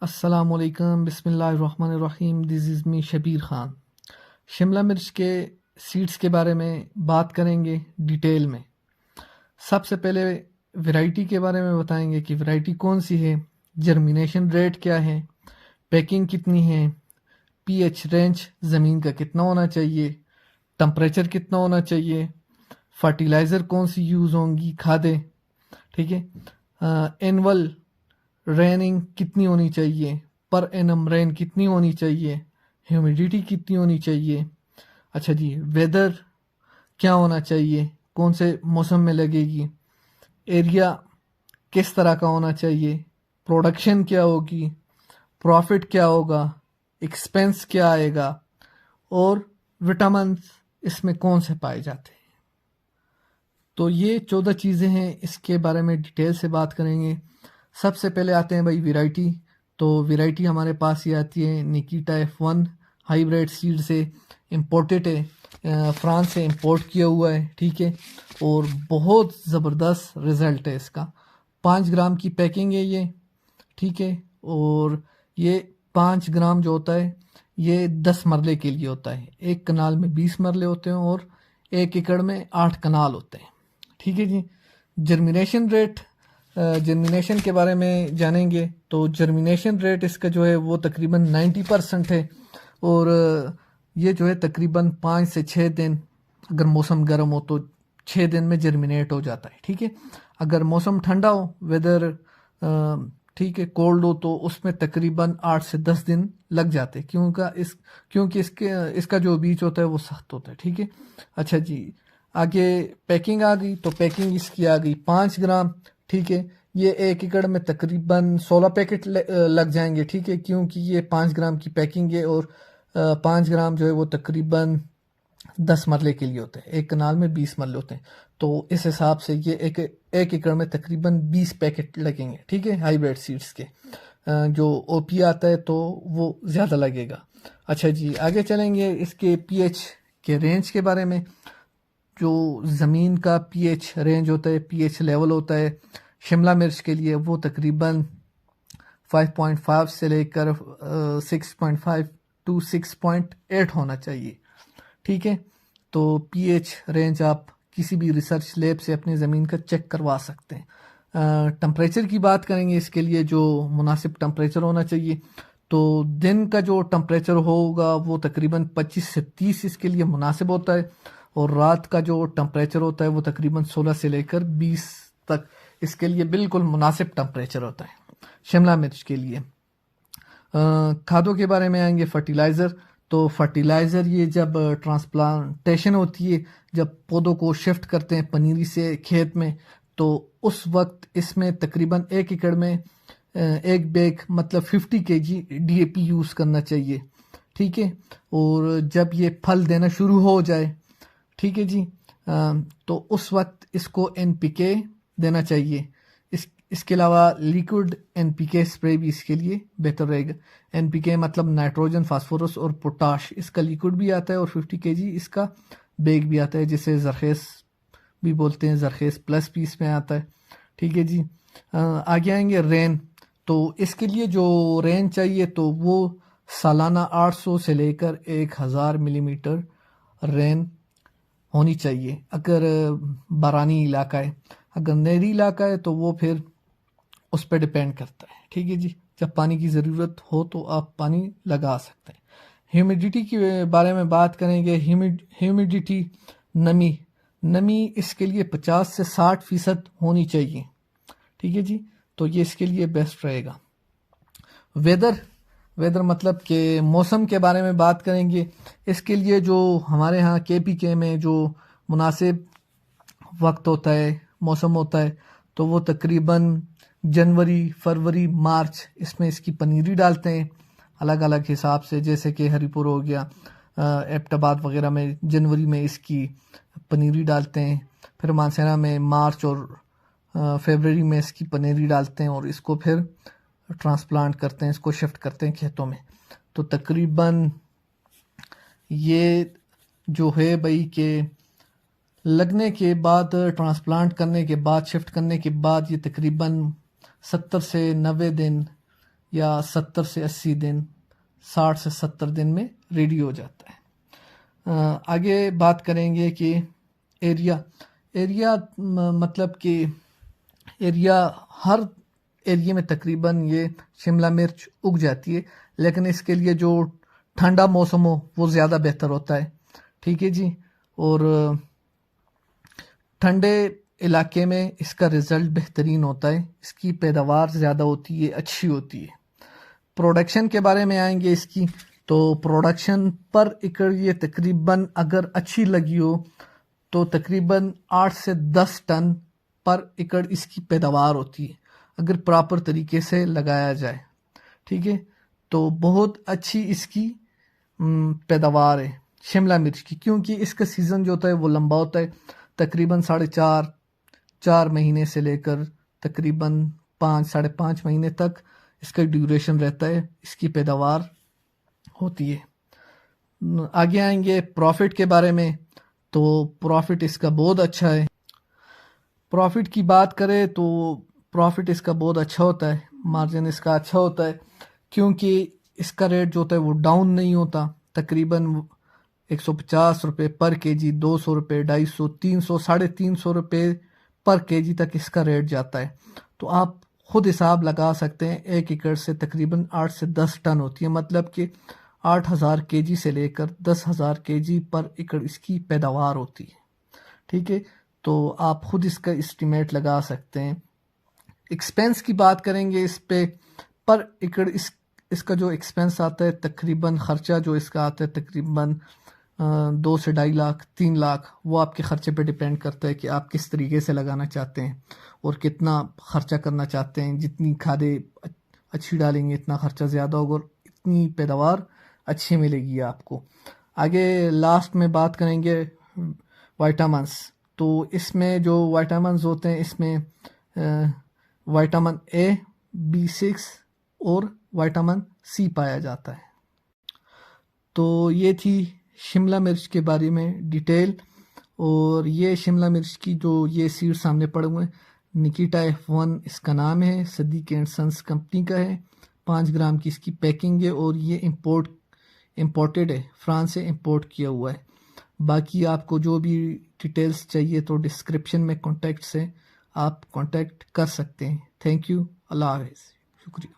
अस्सलामुअलैकुम बिस्मिल्लाहिर्रहमानिर्रहीम। This is me Shabir Khan. Shimla मिर्च के सीड्स के बारे में बात करेंगे डिटेल में। सबसे पहले वैरायटी के बारे में बताएंगे कि वैरायटी कौन सी है, जर्मिनेशन रेट क्या है, पैकिंग कितनी है, पीएच रेंज ज़मीन का कितना होना चाहिए, टम्परेचर कितना होना चाहिए, फर्टिलाइज़र कौन सी यूज़ होंगी, खादें, ठीक है, एनुअल रेनिंग कितनी होनी चाहिए, पर एनम रेन कितनी होनी चाहिए, ह्यूमिडिटी कितनी होनी चाहिए। अच्छा जी, वेदर क्या होना चाहिए, कौन से मौसम में लगेगी, एरिया किस तरह का होना चाहिए, प्रोडक्शन क्या होगी, प्रॉफिट क्या होगा, एक्सपेंस क्या आएगा, और विटामिन इसमें कौन से पाए जाते हैं। तो ये 14 चीज़ें हैं, इसके बारे में डिटेल से बात करेंगे। सबसे पहले आते हैं भाई वैरायटी। तो वैरायटी हमारे पास ये आती है निकिटा F1 हाइब्रिड सीड से, इम्पोर्टेड है, फ्रांस से इंपोर्ट किया हुआ है, ठीक है, और बहुत ज़बरदस्त रिज़ल्ट है इसका। 5 ग्राम की पैकिंग है ये, ठीक है, और ये 5 ग्राम जो होता है ये 10 मरले के लिए होता है। एक कनाल में 20 मरले होते हैं और 1 एकड़ में 8 कनाल होते हैं, ठीक है जी। जर्मिनेशन रेट, जर्मिनेशन के बारे में जानेंगे तो जर्मिनेशन रेट इसका जो है वो तकरीबन 90% है, और ये जो है तकरीबन 5 से 6 दिन, अगर मौसम गर्म हो तो 6 दिन में जर्मिनेट हो जाता है, ठीक है। अगर मौसम ठंडा हो, वेदर ठीक है, कोल्ड हो, तो उसमें तकरीबन 8 से 10 दिन लग जाते हैं, क्योंकि इसका जो बीज होता है वो सख्त होता है, ठीक है। अच्छा जी, आगे पैकिंग आ गई। तो पैकिंग इसकी आ गई 5 ग्राम, ठीक है। ये 1 एकड़ में तकरीबन 16 पैकेट लग जाएंगे, ठीक है, क्योंकि ये 5 ग्राम की पैकिंग है, और 5 ग्राम जो है वो तकरीबन 10 मरले के लिए होते हैं। एक कनाल में 20 मरले होते हैं, तो इस हिसाब से ये एक एकड़ में तकरीबन 20 पैकेट लगेंगे, ठीक है, हाइब्रिड सीड्स के। जो ओपी आता है तो वो ज़्यादा लगेगा। अच्छा जी, आगे चलेंगे इसके पीएच के रेंज के बारे में। जो ज़मीन का पीएच रेंज होता है, पीएच लेवल होता है शिमला मिर्च के लिए, वो तकरीबन 5.5 से लेकर 6.5 टू 6.8 होना चाहिए, ठीक है। तो पीएच रेंज आप किसी भी रिसर्च लैब से अपनी ज़मीन का चेक करवा सकते हैं। टम्परेचर की बात करेंगे, इसके लिए जो मुनासिब टम्परेचर होना चाहिए, तो दिन का जो टम्परेचर होगा वो तकरीबन 25 से 30 इसके लिए मुनासिब होता है, और रात का जो टम्परेचर होता है वो तकरीबन 16 से लेकर 20 तक इसके लिए बिल्कुल मुनासिब टम्परेचर होता है शिमला मिर्च के लिए। खादों के बारे में आएंगे, फर्टिलाइज़र। तो फर्टिलाइज़र ये जब ट्रांसप्लांटेशन होती है, जब पौधों को शिफ्ट करते हैं पनीरी से खेत में, तो उस वक्त इसमें तकरीबन 1 एकड़ में एक बैग मतलब 50 kg डीएपी यूज़ करना चाहिए, ठीक है। और जब ये फल देना शुरू हो जाए, ठीक है जी, तो उस वक्त इसको एनपीके देना चाहिए। इसके अलावा लिक्विड एनपीके स्प्रे भी इसके लिए बेहतर रहेगा। एनपीके मतलब नाइट्रोजन, फास्फोरस और पोटाश, इसका लिक्विड भी आता है, और 50 kg इसका बैग भी आता है, जिसे जरखेज़ भी बोलते हैं, जरखेज़ प्लस भी इसमें आता है, ठीक है जी। आगे आएंगे रेन। तो इसके लिए जो रेन चाहिए तो वो सालाना 800 से लेकर 1000 मिलीमीटर रेन होनी चाहिए, अगर बारानी इलाका है। अगर नहरी इलाका है तो वो फिर उस पर डिपेंड करता है, ठीक है जी। जब पानी की ज़रूरत हो तो आप पानी लगा सकते हैं। ह्यूमिडिटी के बारे में बात करेंगे। ह्यूमिडिटी, नमी नमी इसके लिए 50 से 60% होनी चाहिए, ठीक है जी। तो ये इसके लिए बेस्ट रहेगा। वेदर वेदर मतलब कि मौसम के बारे में बात करेंगे। इसके लिए जो हमारे यहाँ केपीके में जो मुनासिब वक्त होता है, मौसम होता है, तो वो तकरीबन जनवरी, फरवरी, मार्च, इसमें इसकी पनीरी डालते हैं अलग अलग हिसाब से, जैसे कि हरीपुर हो गया, एबटाबाद वगैरह में जनवरी में इसकी पनीरी डालते हैं। फिर मानसेरा में मार्च और फरवरी में इसकी पनीरी डालते हैं, और इसको फिर ट्रांसप्लांट करते हैं, इसको शिफ्ट करते हैं खेतों में। तो तकरीबन ये जो है भाई के लगने के बाद, ट्रांसप्लांट करने के बाद, शिफ्ट करने के बाद, ये तकरीबन 70 से 90 दिन या 70 से 80 दिन, 60 से 70 दिन में रेडी हो जाता है। आगे बात करेंगे कि एरिया एरिया मतलब कि एरिया, हर एरिया में तकरीबन ये शिमला मिर्च उग जाती है, लेकिन इसके लिए जो ठंडा मौसम हो वो ज़्यादा बेहतर होता है। ठीक है जी। और ठंडे इलाके में इसका रिज़ल्ट बेहतरीन होता है, इसकी पैदावार ज़्यादा होती है, अच्छी होती है। प्रोडक्शन के बारे में आएंगे इसकी, तो प्रोडक्शन पर एकड़ ये तकरीबन अगर अच्छी लगी हो तो तकरीबन 8 से 10 टन पर एकड़ इसकी पैदावार होती है, अगर प्रॉपर तरीके से लगाया जाए। ठीक है, तो बहुत अच्छी इसकी पैदावार है शिमला मिर्च की, क्योंकि इसका सीज़न जो होता है वो लंबा होता है, तकरीबन 4.5 महीने से लेकर तकरीबन 5-5.5 महीने तक इसका ड्यूरेशन रहता है, इसकी पैदावार होती है। आगे आएंगे प्रॉफिट के बारे में, तो प्रॉफिट इसका बहुत अच्छा है। प्रॉफिट की बात करें तो प्रॉफिट इसका बहुत अच्छा होता है, मार्जिन इसका अच्छा होता है, क्योंकि इसका रेट जो होता है वो डाउन नहीं होता। तकरीबन 150 रुपये पर केजी, 200 रुपये, 250, 300, 350 रुपये पर केजी तक इसका रेट जाता है। तो आप खुद हिसाब लगा सकते हैं, 1 एकड़ से तकरीबन 8 से 10 टन होती है, मतलब कि 8,000 केजी से लेकर 10,000 केजी पर एकड़ इसकी पैदावार होती है। ठीक है, तो आप खुद इसका एस्टिमेट लगा सकते हैं। एक्सपेंस की बात करेंगे इस पे, पर एकड़ इसका जो एक्सपेंस आता है, तकरीबन ख़र्चा जो इसका आता है तकरीबन 2 से 2.5 लाख, 3 लाख, वो आपके ख़र्चे पे डिपेंड करता है कि आप किस तरीके से लगाना चाहते हैं और कितना ख़र्चा करना चाहते हैं। जितनी खादें अच्छी डालेंगे इतना ख़र्चा ज़्यादा होगा और इतनी पैदावार अच्छी मिलेगी आपको। आगे लास्ट में बात करेंगे विटामिन्स। तो इसमें जो विटामिन्स होते हैं, इसमें विटामिन ए, B6 और विटामिन सी पाया जाता है। तो ये थी शिमला मिर्च के बारे में डिटेल। और ये शिमला मिर्च की जो ये सीड सामने पड़े हुए हैं, निकिटा F1 इसका नाम है, सदीक एंड सन्स कंपनी का है। 5 ग्राम की इसकी पैकिंग है और ये इम्पोर्टेड है, फ्रांस से इंपोर्ट किया हुआ है। बाकी आपको जो भी डिटेल्स चाहिए तो डिस्क्रिप्शन में कॉन्टैक्ट से आप कॉन्टैक्ट कर सकते हैं। थैंक यू, अल्लाह हाफ़िज़, शुक्रिया।